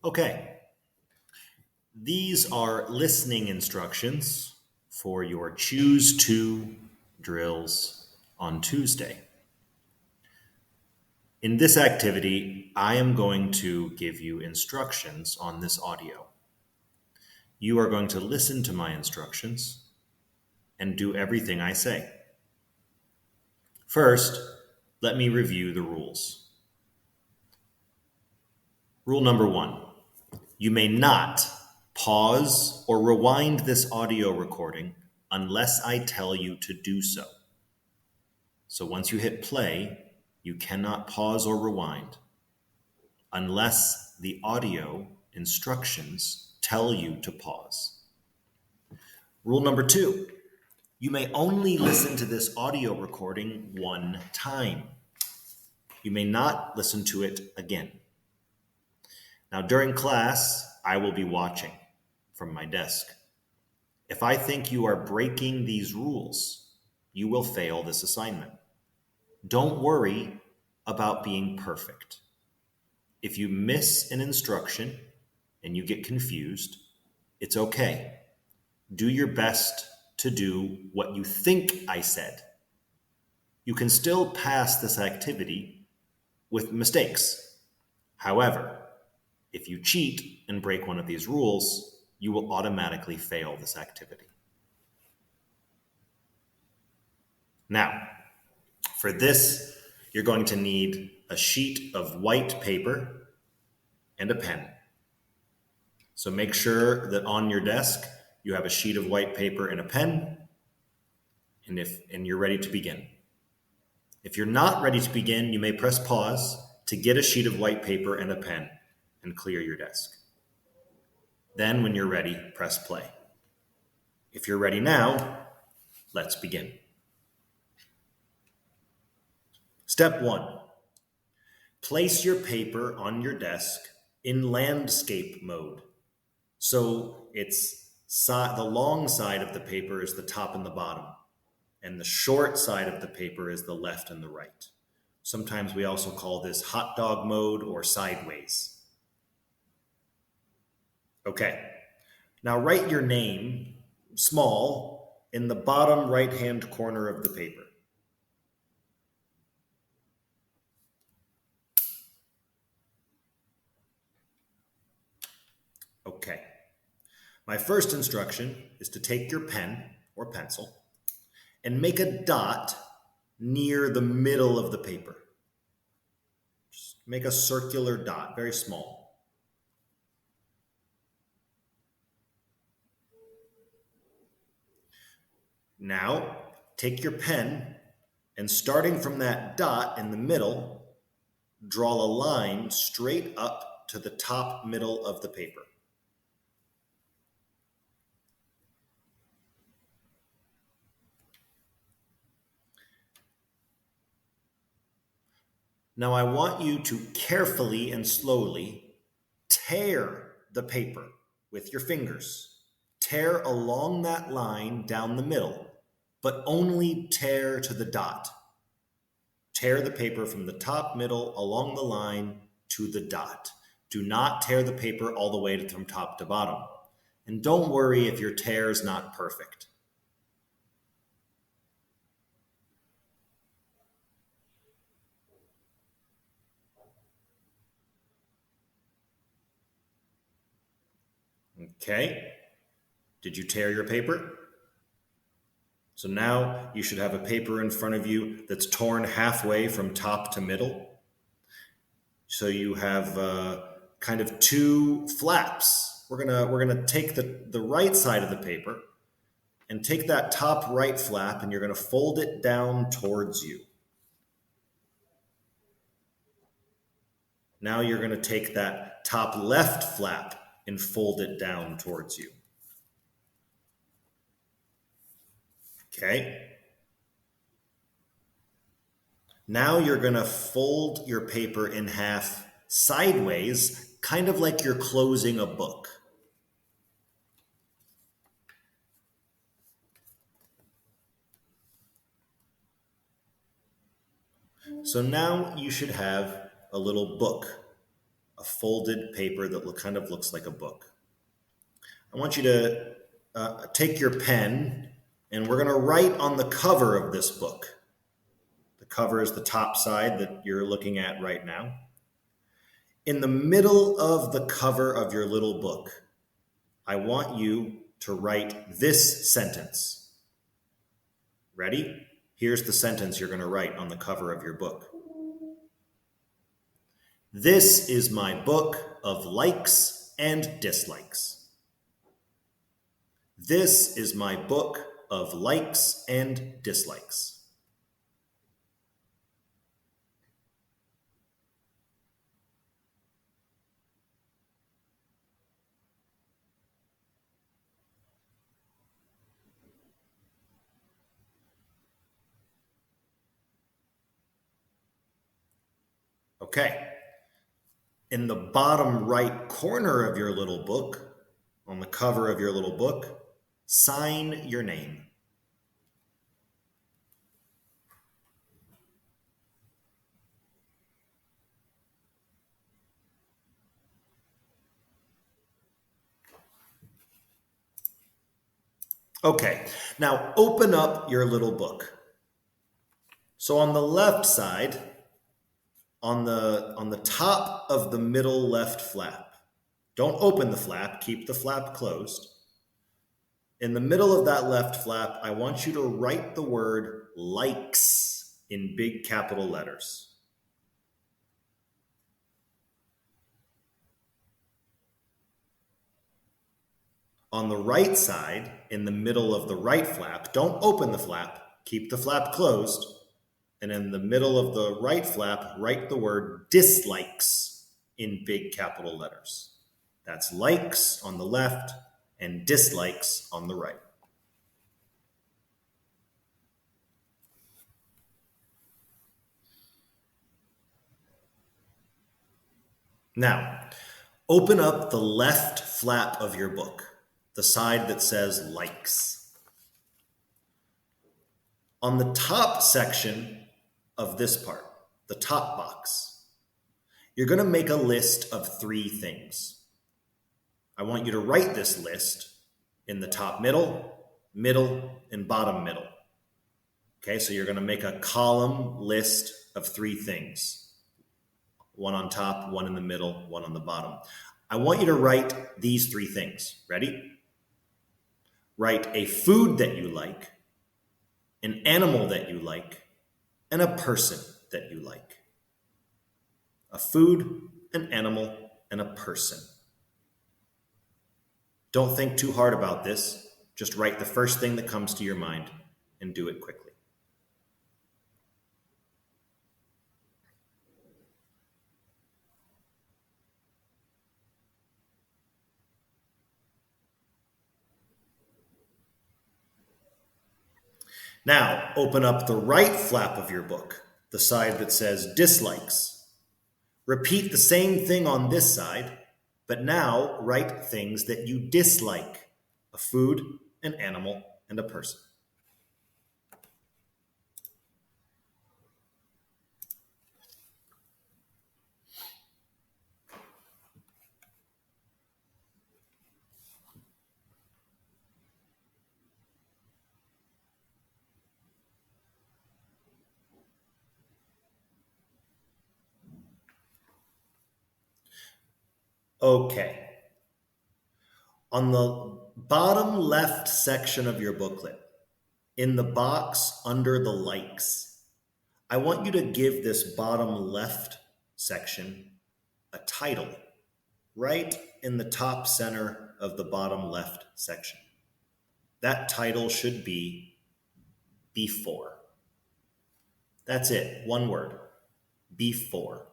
Okay, these are listening instructions for your Choose to drills on Tuesday. In this activity, I am going to give you instructions on this audio. You are going to listen to my instructions and do everything I say. First, let me review the rules. Rule number 1. You may not pause or rewind this audio recording unless I tell you to do so. So once you hit play, you cannot pause or rewind unless the audio instructions tell you to pause. Rule number 2, you may only listen to this audio recording one time. You may not listen to it again. Now, during class, I will be watching from my desk. If I think you are breaking these rules, you will fail this assignment. Don't worry about being perfect. If you miss an instruction and you get confused, it's okay. Do your best to do what you think I said. You can still pass this activity with mistakes. However, if you cheat and break one of these rules, you will automatically fail this activity. Now, for this, you're going to need a sheet of white paper and a pen. So make sure that on your desk, you have a sheet of white paper and a pen, and you're ready to begin. If you're not ready to begin, you may press pause to get a sheet of white paper and a pen and clear your desk. Then, when you're ready, press play. If you're ready now, let's begin. Step 1. Place your paper on your desk in landscape mode. So the long side of the paper is the top and the bottom, and the short side of the paper is the left and the right. Sometimes we also call this hot dog mode or sideways. Okay, now write your name, small, in the bottom right-hand corner of the paper. Okay. My first instruction is to take your pen or pencil and make a dot near the middle of the paper. Just make a circular dot, very small. Now, take your pen and starting from that dot in the middle, draw a line straight up to the top middle of the paper. Now I want you to carefully and slowly tear the paper with your fingers. Tear along that line down the middle, but only tear to the dot. Tear the paper from the top middle along the line to the dot. Do not tear the paper all the way from top to bottom. And don't worry if your tear is not perfect. Okay, did you tear your paper? So now you should have a paper in front of you that's torn halfway from top to middle. So you have kind of two flaps. We're gonna take the right side of the paper and take that top right flap and you're gonna fold it down towards you. Now you're gonna take that top left flap and fold it down towards you. Okay. Now you're going to fold your paper in half sideways, kind of like you're closing a book. So now you should have a little book a folded paper that kind of looks like a book. I want you to take your pen, and we're going to write on the cover of this book. The cover is the top side that you're looking at right now. In the middle of the cover of your little book, I want you to write this sentence. Ready? Here's the sentence you're going to write on the cover of your book. This is my book of likes and dislikes. This is my book of likes and dislikes. Okay. In the bottom right corner of your little book, on the cover of your little book, sign your name. Okay, now open up your little book. So on the left side, on the top of the middle left flap, don't open the flap, keep the flap closed. In the middle of that left flap, I want you to write the word likes in big capital letters. On the right side, in the middle of the right flap, don't open the flap, keep the flap closed. And in the middle of the right flap, write the word dislikes in big capital letters. That's likes on the left and dislikes on the right. Now, open up the left flap of your book, the side that says likes. On the top section of this part, the top box, you're going to make a list of 3 things. I want you to write this list in the top middle, and bottom middle. Okay, so you're going to make a column list of 3 things. 1 on top, 1 in the middle, 1 on the bottom. I want you to write these 3 things. Ready? Write a food that you like, an animal that you like, and a person that you like. A food, an animal, and a person. Don't think too hard about this. Just write the first thing that comes to your mind and do it quickly. Now, open up the right flap of your book, the side that says dislikes. Repeat the same thing on this side, but now write things that you dislike: a food, an animal, and a person. Okay. On the bottom left section of your booklet, in the box under the likes, I want you to give this bottom left section a title, right in the top center of the bottom left section. That title should be before. That's it, one word, before.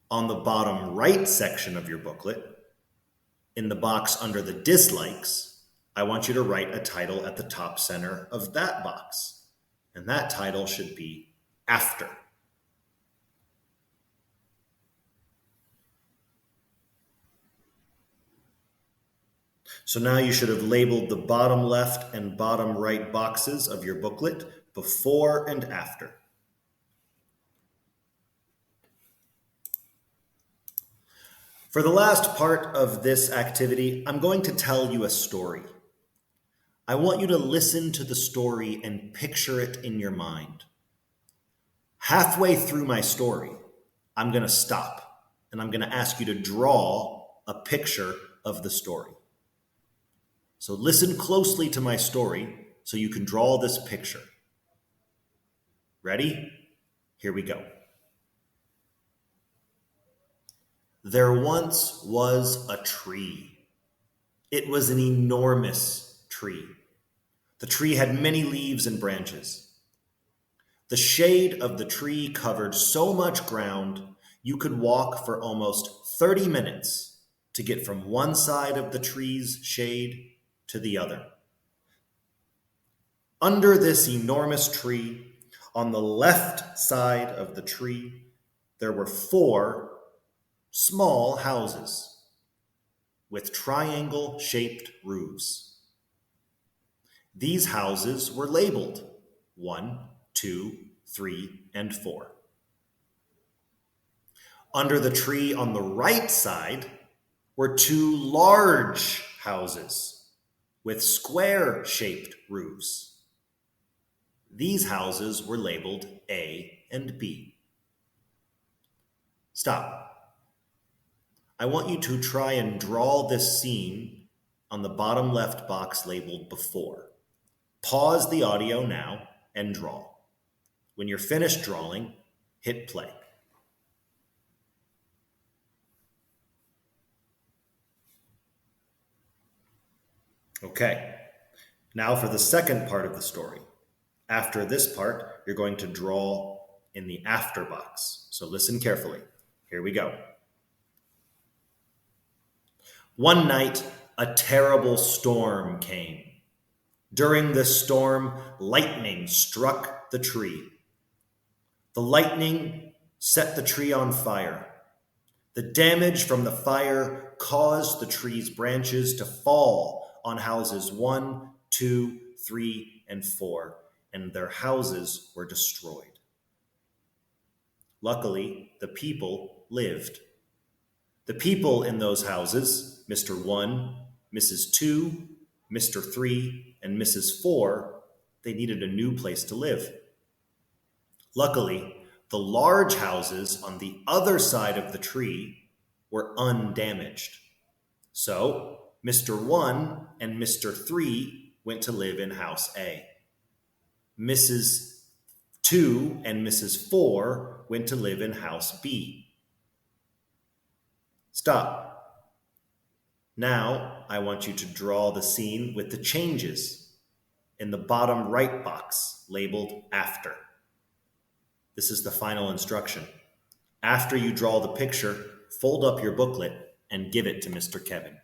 On the bottom right section of your booklet, in the box under the dislikes, I want you to write a title at the top center of that box. And that title should be after. So now you should have labeled the bottom left and bottom right boxes of your booklet before and after. For the last part of this activity, I'm going to tell you a story. I want you to listen to the story and picture it in your mind. Halfway through my story, I'm going to stop and I'm going to ask you to draw a picture of the story. So listen closely to my story so you can draw this picture. Ready? Here we go. There once was a tree. It was an enormous tree. The tree had many leaves and branches. The shade of the tree covered so much ground you could walk for almost 30 minutes to get from one side of the tree's shade to the other. Under this enormous tree, on the left side of the tree, there were 4 small houses with triangle-shaped roofs. These houses were labeled 1, 2, 3, and 4. Under the tree on the right side were 2 large houses with square-shaped roofs. These houses were labeled A and B. Stop. I want you to try and draw this scene on the bottom left box labeled before. Pause the audio now and draw. When you're finished drawing, hit play. Okay, now for the second part of the story. After this part, you're going to draw in the after box. So listen carefully. Here we go. One night, a terrible storm came. During this storm, lightning struck the tree. The lightning set the tree on fire. The damage from the fire caused the tree's branches to fall on houses 1, 2, 3, and 4, and their houses were destroyed. Luckily, the people lived. The people in those houses, Mr. 1, Mrs. 2, Mr. 3, and Mrs. 4, they needed a new place to live. Luckily, the large houses on the other side of the tree were undamaged. So, Mr. 1 and Mr. 3 went to live in house A. Mrs. 2 and Mrs. 4 went to live in house B. Stop. Now, I want you to draw the scene with the changes in the bottom right box labeled after. This is the final instruction. After you draw the picture, fold up your booklet and give it to Mr. Kevin.